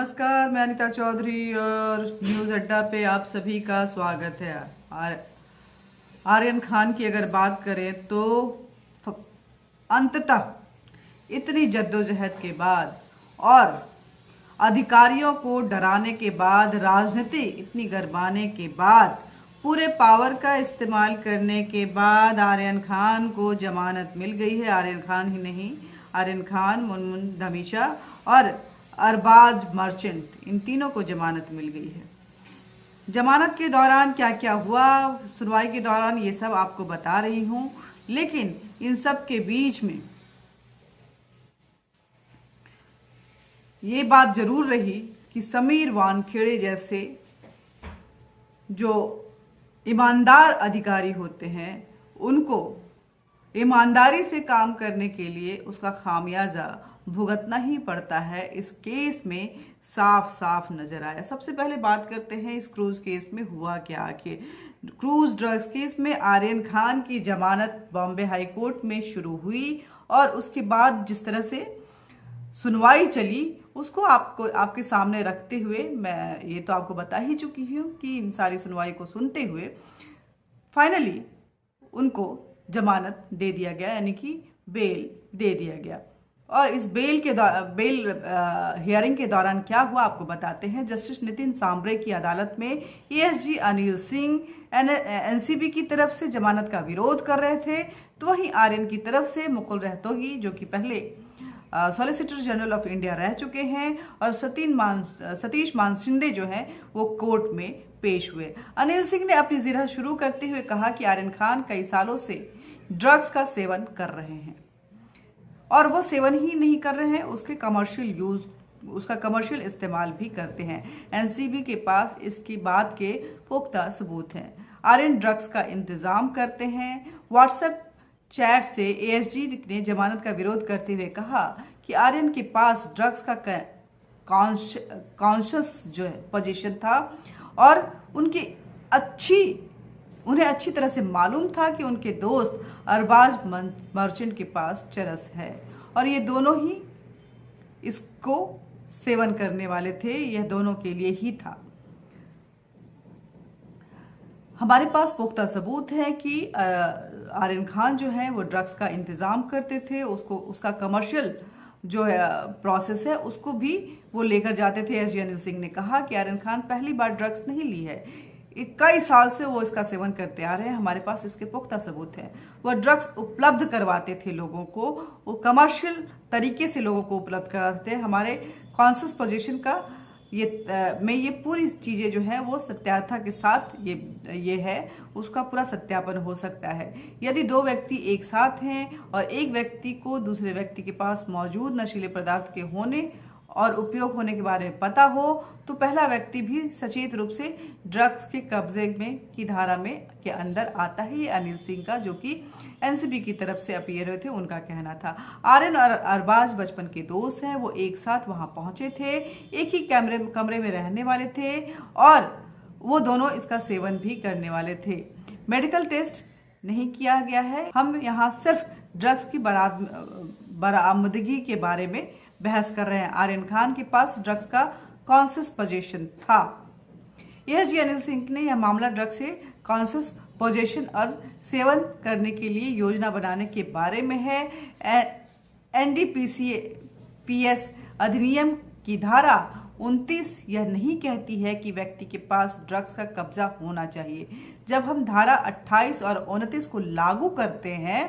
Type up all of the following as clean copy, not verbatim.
नमस्कार, मैं अनीता चौधरी और न्यूज़ अड्डा पे आप सभी का स्वागत है। आर्यन खान की अगर बात करें तो अंततः इतनी जद्दोजहद के बाद और अधिकारियों को डराने के बाद, राजनीति इतनी गरमाने के बाद, पूरे पावर का इस्तेमाल करने के बाद आर्यन खान को जमानत मिल गई है। आर्यन खान ही नहीं, आर्यन खान, मुनमुन धमीजा और अरबाज मर्चेंट, इन तीनों को जमानत मिल गई है। जमानत के दौरान क्या क्या हुआ, सुनवाई के दौरान, ये सब आपको बता रही हूँ। लेकिन इन सब के बीच में ये बात जरूर रही कि समीर वानखेड़े जैसे जो ईमानदार अधिकारी होते हैं, उनको ईमानदारी से काम करने के लिए उसका खामियाजा भुगतना ही पड़ता है। इस केस में साफ साफ नजर आया। सबसे पहले बात करते हैं इस क्रूज केस में हुआ क्या। आखिर क्रूज ड्रग्स केस में आर्यन खान की जमानत बॉम्बे हाई कोर्ट में शुरू हुई और उसके बाद जिस तरह से सुनवाई चली उसको आपके सामने रखते हुए मैं ये तो आपको बता ही चुकी हूँ कि इन सारी सुनवाई को सुनते हुए फाइनली उनको जमानत दे दिया गया, यानी कि बेल दे दिया गया। और इस बेल हियरिंग के दौरान क्या हुआ आपको बताते हैं। जस्टिस नितिन सांबरे की अदालत में एएसजी अनिल सिंह एनसीबी की तरफ से जमानत का विरोध कर रहे थे, तो वहीं आर्यन की तरफ से मुकुल रोहतगी, जो कि पहले सॉलिसिटर जनरल ऑफ इंडिया रह चुके हैं, और सतीश मान शिंदे जो हैं वो कोर्ट में पेश हुए। अनिल सिंह ने अपनी जिरह शुरू करते हुए कहा कि आर्यन खान कई सालों से ड्रग्स का सेवन कर रहे हैं और वो सेवन ही नहीं कर रहे हैं, उसका कमर्शियल इस्तेमाल भी करते हैं। एनसीबी के पास इसकी बात के पुख्ता सबूत हैं। आर्यन ड्रग्स का इंतजाम करते हैं। व्हाट्सएप चैट से एएसजी ने जमानत का विरोध करते हुए कहा कि आर्यन के पास ड्रग्स का कॉन्शियस जो है पोजीशन था और उन्हें अच्छी तरह से मालूम था कि उनके दोस्त अरबाज मर्चेंट के पास चरस है और ये दोनों ही इसको सेवन करने वाले थे। यह दोनों के लिए ही था। हमारे पास पुख्ता सबूत है कि आर्यन खान जो है वो ड्रग्स का इंतज़ाम करते थे। उसका कमर्शियल जो है प्रोसेस है उसको भी वो लेकर जाते थे। एसजी अनिल सिंह ने कहा कि आर्यन खान पहली बार ड्रग्स नहीं ली है, कई साल से वो इसका सेवन करते आ रहे हैं। हमारे पास इसके पुख्ता सबूत हैं। वह ड्रग्स उपलब्ध करवाते थे लोगों को, वो कमर्शियल तरीके से लोगों को उपलब्ध कराते थे। हमारे कॉन्शियस पोजीशन का ये पूरी चीज़ें जो है वो सत्यार्था के साथ ये है, उसका पूरा सत्यापन हो सकता है। यदि दो व्यक्ति एक साथ हैं और एक व्यक्ति को दूसरे व्यक्ति के पास मौजूद नशीले पदार्थ के होने और उपयोग होने के बारे में पता हो, तो पहला व्यक्ति भी सचेत रूप से ड्रग्स के कब्जे में की धारा में के अंदर आता है। ये अनिल सिंह का, जो कि एनसीबी की तरफ से अपीयर हुए थे, उनका कहना था। आर्यन और अरबाज बचपन के दोस्त हैं। वो एक साथ वहां पहुंचे थे, एक ही कमरे में रहने वाले थे और वो दोनों इसका सेवन भी करने वाले थे। मेडिकल टेस्ट नहीं किया गया है। हम यहाँ सिर्फ ड्रग्स की बरामदगी के बारे में बहस कर रहे हैं। आर्यन खान के पास ड्रग्स का कॉन्शियस पोजीशन था। एएसजी अनिल सिंह ने यह मामला ड्रग्स से कॉन्शियस पोजीशन और सेवन करने के लिए योजना बनाने के बारे में है। एनडीपीएस अधिनियम की धारा 29 यह नहीं कहती है कि व्यक्ति के पास ड्रग्स का कब्जा होना चाहिए। जब हम धारा 28 और 29 को लागू करते हैं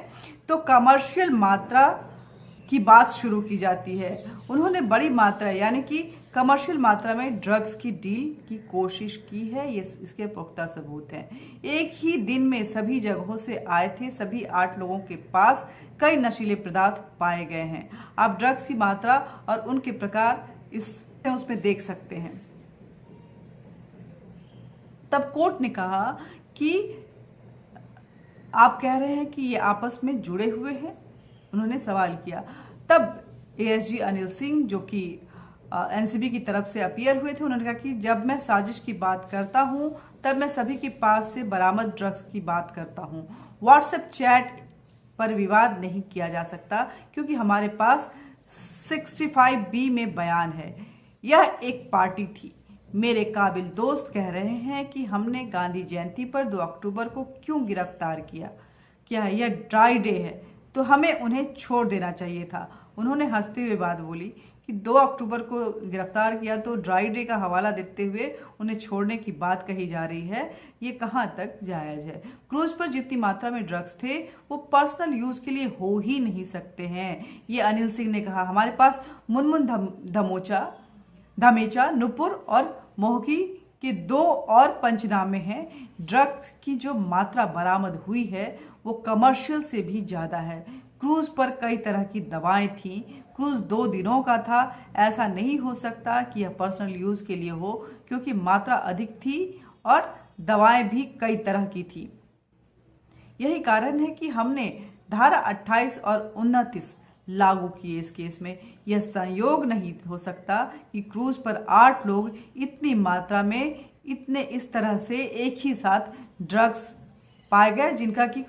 तो कमर्शियल मात्रा की बात शुरू की जाती है। उन्होंने बड़ी मात्रा यानी कि कमर्शियल मात्रा में ड्रग्स की डील की कोशिश की है। ये इसके पुख्ता सबूत हैं। एक ही दिन में सभी जगहों से आए थे। सभी 8 लोगों के पास कई नशीले पदार्थ पाए गए हैं। आप ड्रग्स की मात्रा और उनके प्रकार उसमें देख सकते हैं। तब कोर्ट ने कहा कि आप कह रहे हैं कि ये आपस में जुड़े हुए हैं, उन्होंने सवाल किया। तब एएसजी अनिल सिंह, जो कि एनसीबी की तरफ से अपीयर हुए थे, उन्होंने कहा कि जब मैं साजिश की बात करता हूं तब मैं सभी के पास से बरामद ड्रग्स की बात करता हूं। व्हाट्सएप चैट पर विवाद नहीं किया जा सकता क्योंकि हमारे पास 65B में बयान है। यह एक पार्टी थी। मेरे काबिल दोस्त कह रहे हैं कि हमने गांधी जयंती पर 2 अक्टूबर को क्यों गिरफ्तार किया। क्या यह ड्राई डे है तो हमें उन्हें छोड़ देना चाहिए था। उन्होंने हंसते हुए बात बोली कि 2 अक्टूबर को गिरफ्तार किया तो ड्राई डे का हवाला देते हुए उन्हें छोड़ने की बात कही जा रही है। ये कहाँ तक जायज़ है। क्रूज पर जितनी मात्रा में ड्रग्स थे वो पर्सनल यूज़ के लिए हो ही नहीं सकते हैं, ये अनिल सिंह ने कहा। हमारे पास मुनमुन धमेचा, नुपुर और मोहकी के 2 और पंचनामे हैं। ड्रग्स की जो मात्रा बरामद हुई है वो कमर्शियल से भी ज़्यादा है। क्रूज पर कई तरह की दवाएं थीं। क्रूज 2 दिनों का था। ऐसा नहीं हो सकता कि यह पर्सनल यूज़ के लिए हो, क्योंकि मात्रा अधिक थी और दवाएं भी कई तरह की थी। यही कारण है कि हमने धारा 28 और 29 लागू किए इस केस में। यह संयोग नहीं हो सकता कि क्रूज पर 8 लोग इतनी मात्रा में इस तरह से एक ही साथ ड्रग्स पाए गए, जिनका की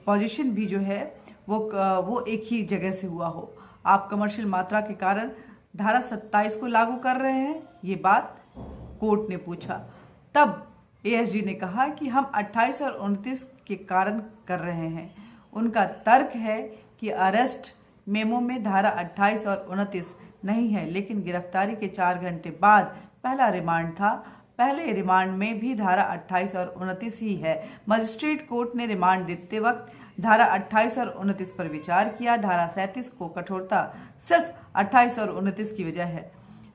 पोजीशन भी जो है वो एक ही जगह से हुआ हो। आप कमर्शियल मात्रा के कारण धारा 27 को लागू कर रहे हैं, ये बात कोर्ट ने पूछा। तब एएसजी ने कहा कि हम 28 और 29 के कारण कर रहे हैं। उनका तर्क है कि अरेस्ट मेमो में धारा 28 और 29 नहीं है, लेकिन गिरफ्तारी के 4 घंटे बाद पहला रिमांड था। पहले रिमांड में भी धारा 28 और 29 ही है। मजिस्ट्रेट कोर्ट ने रिमांड देते वक्त धारा 28 और 29 पर विचार किया। धारा 37 को कठोरता सिर्फ 28 और 29 की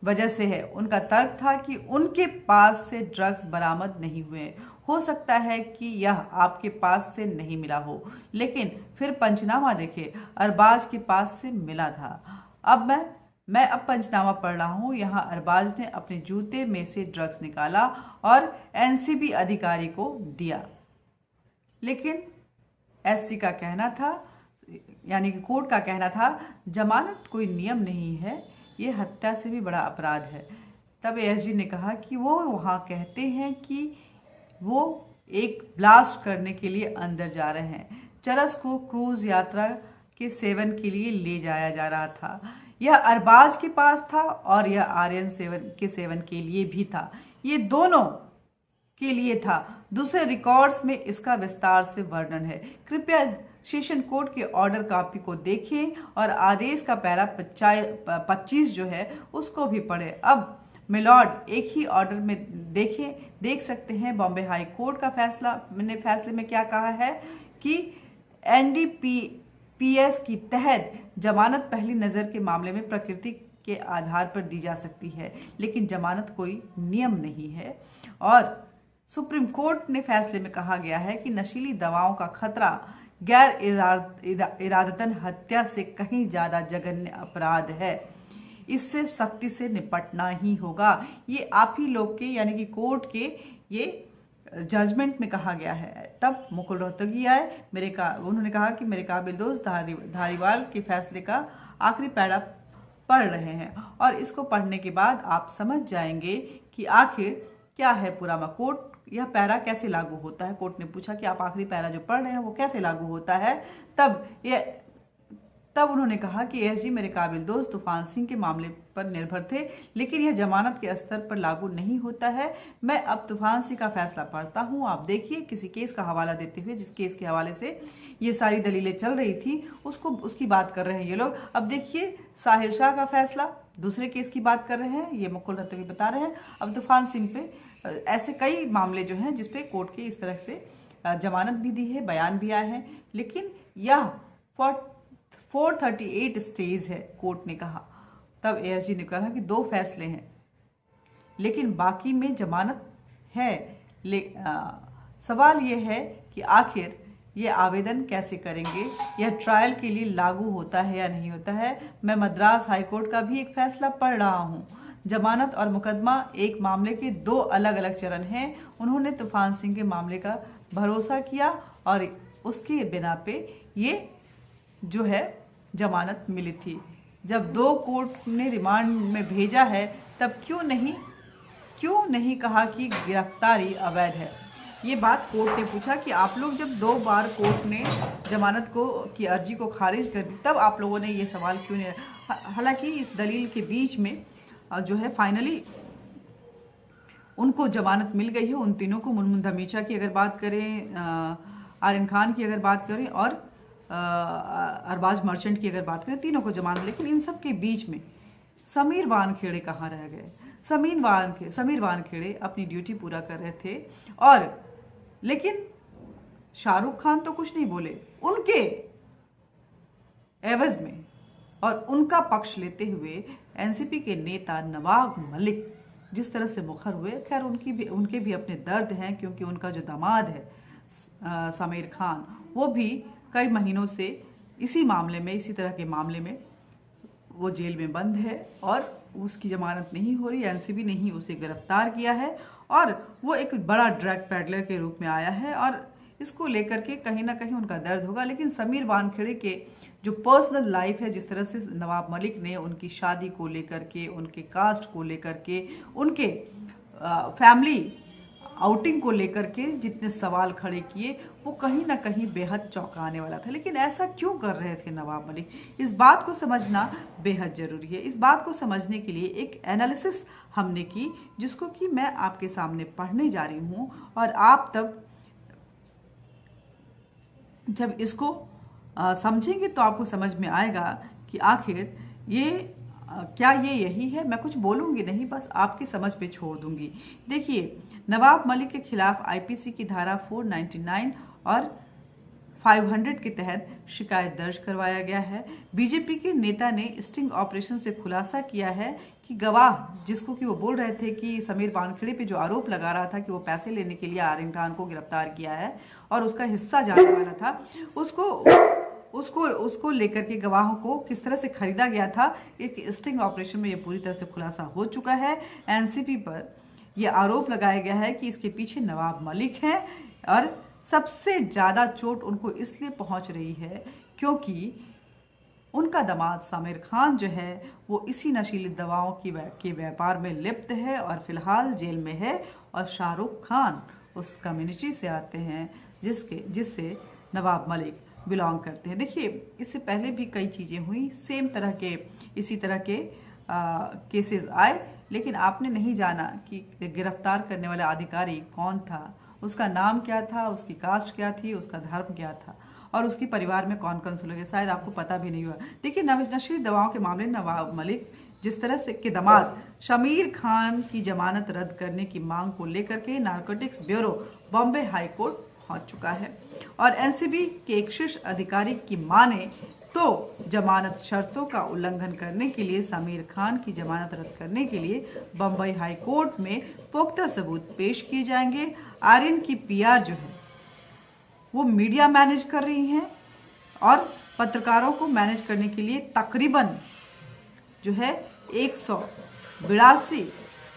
वजह से है। उनका तर्क था कि उनके पास से ड्रग्स बरामद नहीं हुए। हो सकता है कि यह आपके पास से नहीं मिला हो, लेकिन फिर पंचनामा देखे, अरबाज के पास से मिला था। अब मैं पंचनामा पढ़ रहा हूँ। यहाँ अरबाज ने अपने जूते में से ड्रग्स निकाला और एनसीबी अधिकारी को दिया, लेकिन एससी का कहना था, यानी कि कोर्ट का कहना था, जमानत कोई नियम नहीं है, ये हत्या से भी बड़ा अपराध है। तब एएसजी ने कहा कि वो वहाँ कहते हैं कि वो एक ब्लास्ट करने के लिए अंदर जा रहे हैं। चरस को क्रूज यात्रा के सेवन के लिए ले जाया जा रहा था। यह अरबाज के पास था और यह आर्यन के सेवन के लिए भी था। ये दोनों के लिए था। दूसरे रिकॉर्ड्स में इसका विस्तार से वर्णन है। कृपया सेशन कोर्ट के ऑर्डर कॉपी को देखें और आदेश का पैरा 25 जो है उसको भी पढ़ें। अब मिलॉर्ड एक ही ऑर्डर में देख सकते हैं बॉम्बे हाई कोर्ट का फैसले में क्या कहा है कि एनडीपीएस की तहत जमानत पहली नज़र के मामले में प्रकृति के आधार पर दी जा सकती है, लेकिन जमानत कोई नियम नहीं है। और सुप्रीम कोर्ट ने फैसले में कहा गया है कि नशीली दवाओं का खतरा गैर इरादतन हत्या से कहीं ज़्यादा जघन्य अपराध है। इससे सख्ती से निपटना ही होगा। ये आप ही लोग के, यानी कि कोर्ट के ये जजमेंट में कहा गया है। तब मुकुल रोहतगी आए। उन्होंने कहा कि मेरे काबिल दोस्त धारीवाल के फैसले का आखिरी पैरा पढ़ रहे हैं और इसको पढ़ने के बाद आप समझ जाएंगे कि आखिर क्या है पूरा कोर्ट, यह पैरा कैसे लागू होता है। कोर्ट ने पूछा कि आप आखिरी पैरा जो पढ़ रहे हैं वो कैसे लागू होता है। तब उन्होंने कहा कि एएसजी मेरे काबिल दोस्त तूफान सिंह के मामले पर निर्भर थे, लेकिन यह जमानत के स्तर पर लागू नहीं होता है। मैं अब तूफान सिंह का फैसला पढ़ता हूँ। आप देखिए, किसी केस का हवाला देते हुए, जिस केस के हवाले से ये सारी दलीलें चल रही थी उसकी बात कर रहे हैं ये लोग। अब देखिए, साहिल शाह का फैसला, दूसरे केस की बात कर रहे हैं, ये मुकुल रोहतगी बता रहे हैं। अब तूफान सिंह पे ऐसे कई मामले जो हैं जिसपे कोर्ट के इस तरह से जमानत भी दी है, बयान भी आए हैं, लेकिन यह 438 स्टेज है, कोर्ट ने कहा। तब एएसजी ने कहा कि 2 फैसले हैं, लेकिन बाकी में जमानत है। सवाल यह है कि आखिर ये आवेदन कैसे करेंगे, यह ट्रायल के लिए लागू होता है या नहीं होता है। मैं मद्रास हाईकोर्ट का भी एक फैसला पढ़ रहा हूँ। जमानत और मुकदमा एक मामले के 2 अलग अलग चरण हैं। उन्होंने तूफान सिंह के मामले का भरोसा किया और उसके बिना पे ये जो है जमानत मिली थी। जब 2 कोर्ट ने रिमांड में भेजा है, तब क्यों नहीं कहा कि गिरफ्तारी अवैध है। ये बात कोर्ट ने पूछा कि आप लोग जब 2 बार कोर्ट ने जमानत की अर्जी को खारिज कर दी, तब आप लोगों ने ये सवाल क्यों नहीं। हालांकि इस दलील के बीच में जो है फाइनली उनको जमानत मिल गई है। उन तीनों को, मुनमुन धमीजा की अगर बात करें, आर्यन खान की अगर बात करें और अरबाज मर्चेंट की अगर बात करें, तीनों को जमानत। लेकिन इन सब के बीच में समीर वानखेड़े कहाँ रह गए? समीर वानखेड़े अपनी ड्यूटी पूरा कर रहे थे और लेकिन शाहरुख खान तो कुछ नहीं बोले उनके एवज में, और उनका पक्ष लेते हुए एनसीपी के नेता नवाब मलिक जिस तरह से मुखर हुए। खैर उनके भी अपने दर्द हैं, क्योंकि उनका जो दामाद है समीर खान, वो भी कई महीनों से इसी तरह के मामले में वो जेल में बंद है और उसकी जमानत नहीं हो रही। एनसीबी ने ही उसे गिरफ्तार किया है और वो एक बड़ा ड्रग पैडलर के रूप में आया है और इसको लेकर के कहीं ना कहीं उनका दर्द होगा। लेकिन समीर वानखेड़े के जो पर्सनल लाइफ है, जिस तरह से नवाब मलिक ने उनकी शादी को लेकर के, उनके कास्ट को लेकर के, उनके फैमिली आउटिंग को लेकर के जितने सवाल खड़े किए, वो कहीं ना कहीं बेहद चौंकाने वाला था। लेकिन ऐसा क्यों कर रहे थे नवाब मलिक, इस बात को समझना बेहद ज़रूरी है। इस बात को समझने के लिए एक एनालिसिस हमने की, जिसको कि मैं आपके सामने पढ़ने जा रही हूँ और आप तब जब इसको समझेंगे तो आपको समझ में आएगा कि आखिर ये क्या ये यही है। मैं कुछ बोलूँगी नहीं, बस आपकी समझ पे छोड़ दूंगी। देखिए, नवाब मलिक के खिलाफ आईपीसी की धारा 499 और 500 के तहत शिकायत दर्ज करवाया गया है। बीजेपी के नेता ने स्टिंग ऑपरेशन से खुलासा किया है कि गवाह, जिसको कि वो बोल रहे थे कि समीर वानखेड़े पे जो आरोप लगा रहा था कि वो पैसे लेने के लिए आर्यन खान को गिरफ्तार किया है और उसका हिस्सा जाने वाला था, उसको लेकर के गवाहों को किस तरह से खरीदा गया था, एक स्टिंग ऑपरेशन में ये पूरी तरह से खुलासा हो चुका है। एनसीपी पर यह आरोप लगाया गया है कि इसके पीछे नवाब मलिक हैं और सबसे ज़्यादा चोट उनको इसलिए पहुंच रही है क्योंकि उनका दामाद समीर खान जो है वो इसी नशीली दवाओं के व्यापार में लिप्त है और फिलहाल जेल में है। और शाहरुख खान उस कम्युनिटी से आते हैं जिससे नवाब मलिक बिलोंग करते हैं। देखिए, इससे पहले भी कई चीज़ें हुई, इसी तरह के केसेस आए, लेकिन आपने नहीं जाना कि गिरफ्तार करने वाला अधिकारी कौन था, उसका नाम क्या था, उसकी कास्ट क्या थी, उसका धर्म क्या था और उसके परिवार में कौन कौन से लोग हैं, शायद आपको पता भी नहीं हुआ। देखिए, नशीली दवाओं के मामले में नवाब मलिक जिस तरह से के दामाद समीर खान की जमानत रद्द करने की मांग को लेकर के narcotics bureau Bombay high court पहुंच चुका है और एनसीबी के एक शीर्ष अधिकारी की माने तो जमानत शर्तों का उल्लंघन करने के लिए समीर खान की जमानत रद्द करने के लिए बम्बई हाई कोर्ट में पुख्ता सबूत पेश किए जाएंगे। आर्यन की पीआर जो है वो मीडिया मैनेज कर रही हैं और पत्रकारों को मैनेज करने के लिए तकरीबन जो है 182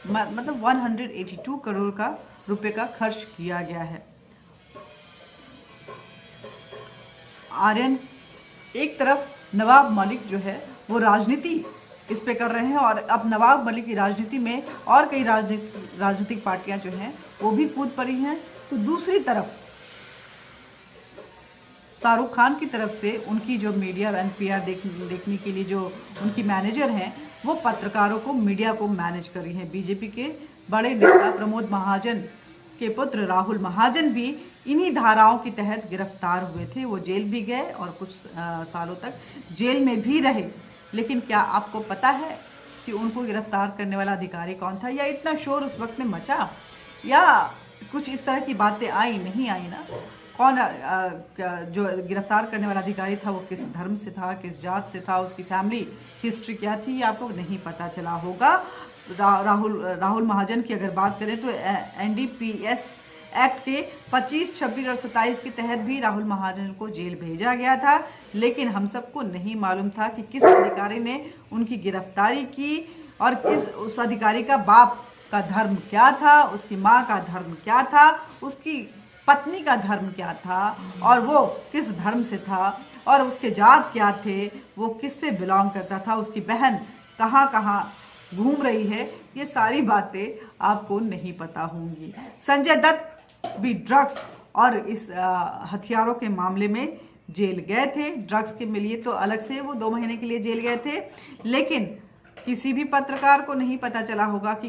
मतलब 182 करोड़ का रुपए का खर्च किया गया है। आर्यन एक तरफ नवाब मलिक जो है वो राजनीति इस पे कर रहे हैं और अब नवाब मलिक की राजनीति में और कई राजनीतिक पार्टियां जो हैं वो भी कूद पड़ी हैं। तो दूसरी तरफ शाहरुख खान की तरफ से उनकी जो मीडिया एंड पीआर देखने के लिए जो उनकी मैनेजर हैं वो पत्रकारों को, मीडिया को मैनेज कर रही हैं। बीजेपी के बड़े नेता प्रमोद महाजन के पुत्र राहुल महाजन भी इन्हीं धाराओं के तहत गिरफ्तार हुए थे। वो जेल भी गए और कुछ सालों तक जेल में भी रहे। लेकिन क्या आपको पता है कि उनको गिरफ्तार करने वाला अधिकारी कौन था, या इतना शोर उस वक्त में मचा, या कुछ इस तरह की बातें आई नहीं आई ना? कौन जो गिरफ्तार करने वाला अधिकारी था वो किस धर्म से था, किस जात से था, उसकी फैमिली हिस्ट्री क्या थी, ये आपको नहीं पता चला होगा। राहुल महाजन की अगर बात करें तो एनडीपीएस एक्ट के 25, 26 और 27 के तहत भी राहुल महाजन को जेल भेजा गया था। लेकिन हम सबको नहीं मालूम था कि किस अधिकारी ने उनकी गिरफ्तारी की और उस अधिकारी का बाप का धर्म क्या था, उसकी माँ का धर्म क्या था, उसकी पत्नी का धर्म क्या था और वो किस धर्म से था और उसके जात क्या थे, वो किससे बिलोंग करता था, उसकी बहन कहाँ कहाँ घूम रही है, ये सारी बातें आपको नहीं पता होंगी। संजय दत्त भी ड्रग्स और इस हथियारों के मामले में जेल गए थे। ड्रग्स के लिए तो अलग से वो 2 महीने के लिए जेल गए थे, लेकिन किसी भी पत्रकार को नहीं पता चला होगा कि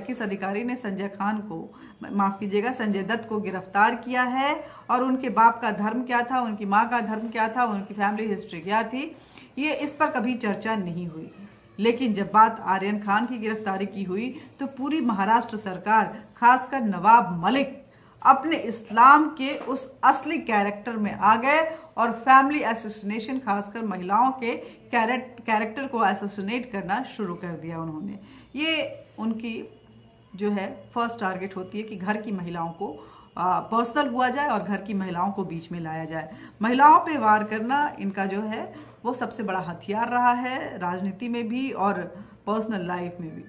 किस अधिकारी ने संजय खान को, माफ कीजिएगा, संजय दत्त को गिरफ्तार किया है और उनके बाप का धर्म क्या था, उनकी माँ का धर्म क्या था, उनकी फैमिली हिस्ट्री क्या थी। ये इस पर कभी चर्चा नहीं हुई। लेकिन जब बात आर्यन खान की गिरफ्तारी की हुई तो पूरी महाराष्ट्र सरकार, खासकर नवाब मलिक, अपने इस्लाम के उस असली कैरेक्टर में आ गए और फैमिली एसोसिनेशन, खासकर महिलाओं के कैरेक्टर को एसोसिनेट करना शुरू कर दिया उन्होंने। ये उनकी जो है फर्स्ट टारगेट होती है कि घर की महिलाओं को पर्सनल हुआ जाए और घर की महिलाओं को बीच में लाया जाए। महिलाओं पे वार करना इनका जो है वो सबसे बड़ा हथियार रहा है, राजनीति में भी और पर्सनल लाइफ में भी।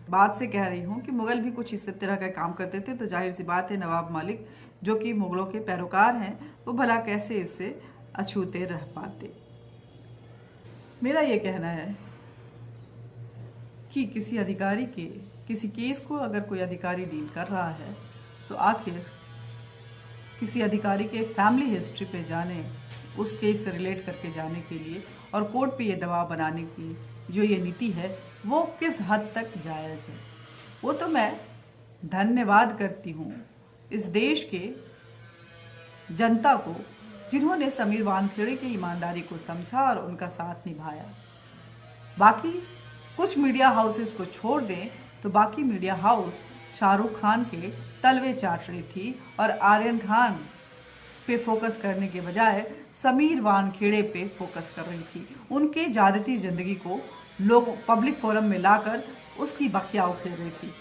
बात से कह रही हूँ कि मुगल भी कुछ इस तरह का काम करते थे, तो जाहिर सी बात है नवाब मलिक जो कि मुगलों के पैरोकार हैं, वो भला कैसे इससे अछूते रह पाते। मेरा ये कहना है कि किसी अधिकारी के किसी केस को अगर कोई अधिकारी डील कर रहा है तो आखिर किसी अधिकारी के फैमिली हिस्ट्री पे जाने, उस केस से रिलेट करके जाने के लिए और कोर्ट पे ये दबाव बनाने की जो ये नीति है वो किस हद तक जायज़ है। वो तो मैं धन्यवाद करती हूँ इस देश के जनता को जिन्होंने समीर वानखेड़े की ईमानदारी को समझा और उनका साथ निभाया। बाकी कुछ मीडिया हाउसेस को छोड़ दें तो बाकी मीडिया हाउस शाहरुख खान के तलवे चाट रही थी और आर्यन खान पे फोकस करने के बजाय समीर वानखेड़े पे फोकस कर रही थी। उनके ज्यादती जिंदगी को लोग पब्लिक फोरम में लाकर उसकी बखिया उखेड़ रही थी।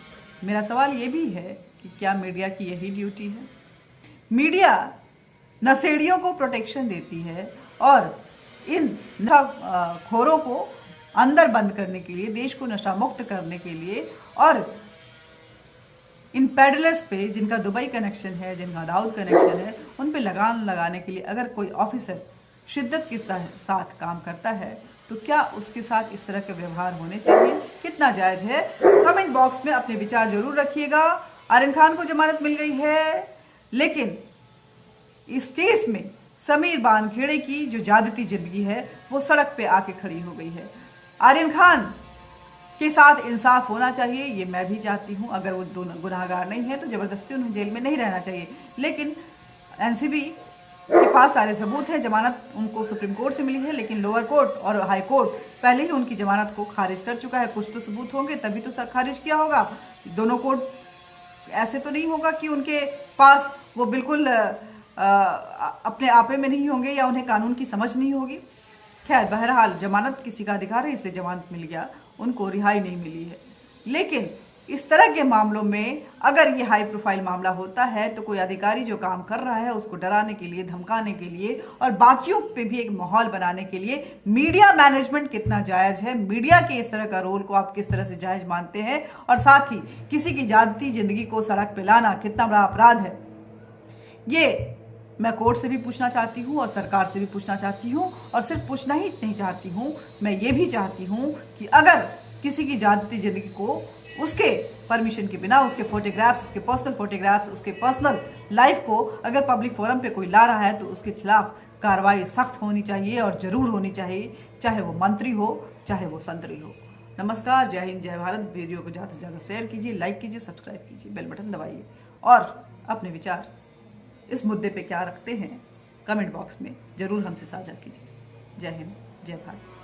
मेरा सवाल ये भी है कि क्या मीडिया की यही ड्यूटी है? मीडिया नशेड़ियों को प्रोटेक्शन देती है और इन खोरों को अंदर बंद करने के लिए, देश को नशा मुक्त करने के लिए और इन पेडलर्स पे जिनका दुबई कनेक्शन है, जिनका दाऊद कनेक्शन है, उन पे लगान लगाने के लिए अगर कोई ऑफिसर शिद्दत के साथ काम करता है तो क्या उसके साथ इस तरह के व्यवहार होने चाहिए? कितना जायज है? कमेंट बॉक्स में अपने विचार जरूर रखिएगा। आर्यन खान को जमानत मिल गई है, लेकिन इस केस में समीर वानखेड़े की जो ज्यादती जिंदगी है वो सड़क पे आके खड़ी हो गई है। आर्यन खान के साथ इंसाफ होना चाहिए, ये मैं भी चाहती हूँ। अगर वो दोनों गुनाहगार नहीं है तो जबरदस्ती उन्हें जेल में नहीं रहना चाहिए। लेकिन एनसीबी के पास सारे सबूत हैं, जमानत उनको सुप्रीम कोर्ट से मिली है, लेकिन लोअर कोर्ट और हाई कोर्ट पहले ही उनकी जमानत को खारिज कर चुका है। कुछ तो सबूत होंगे तभी तो खारिज किया होगा। दोनों कोर्ट ऐसे तो नहीं होगा कि उनके पास वो बिल्कुल अपने आपे में नहीं होंगे या उन्हें कानून की समझ नहीं होगी। खैर, बहरहाल जमानत किसी का अधिकार है, इसलिए जमानत मिल गया, उनको रिहाई नहीं मिली है। लेकिन इस तरह के मामलों में अगर ये हाई प्रोफाइल मामला होता है तो कोई अधिकारी जो काम कर रहा है उसको डराने के लिए, धमकाने के लिए और बाकियों पे भी एक माहौल बनाने के लिए मीडिया मैनेजमेंट कितना जायज है, मीडिया के इस तरह का रोल को आप किस तरह से जायज मानते हैं, और साथ ही किसी की जाती जिंदगी को सड़क पे लाना कितना बड़ा अपराध है, ये मैं कोर्ट से भी पूछना चाहती हूँ और सरकार से भी पूछना चाहती हूँ। और सिर्फ पूछना ही नहीं चाहती हूँ, मैं ये भी चाहती हूँ कि अगर किसी की जाती जिंदगी को उसके परमिशन के बिना, उसके फोटोग्राफ्स, उसके पर्सनल फोटोग्राफ्स, उसके पर्सनल लाइफ को अगर पब्लिक फोरम पे कोई ला रहा है तो उसके खिलाफ कार्रवाई सख्त होनी चाहिए और ज़रूर होनी चाहिए, चाहे वो मंत्री हो, चाहे वो संतरी हो। नमस्कार, जय हिंद, जय भारत। वीडियो को ज़्यादा से ज़्यादा शेयर कीजिए, लाइक कीजिए, सब्सक्राइब कीजिए, बेल बटन दबाइए और अपने विचार इस मुद्दे पे क्या रखते हैं कमेंट बॉक्स में ज़रूर हमसे साझा कीजिए। जय हिंद, जय भारत।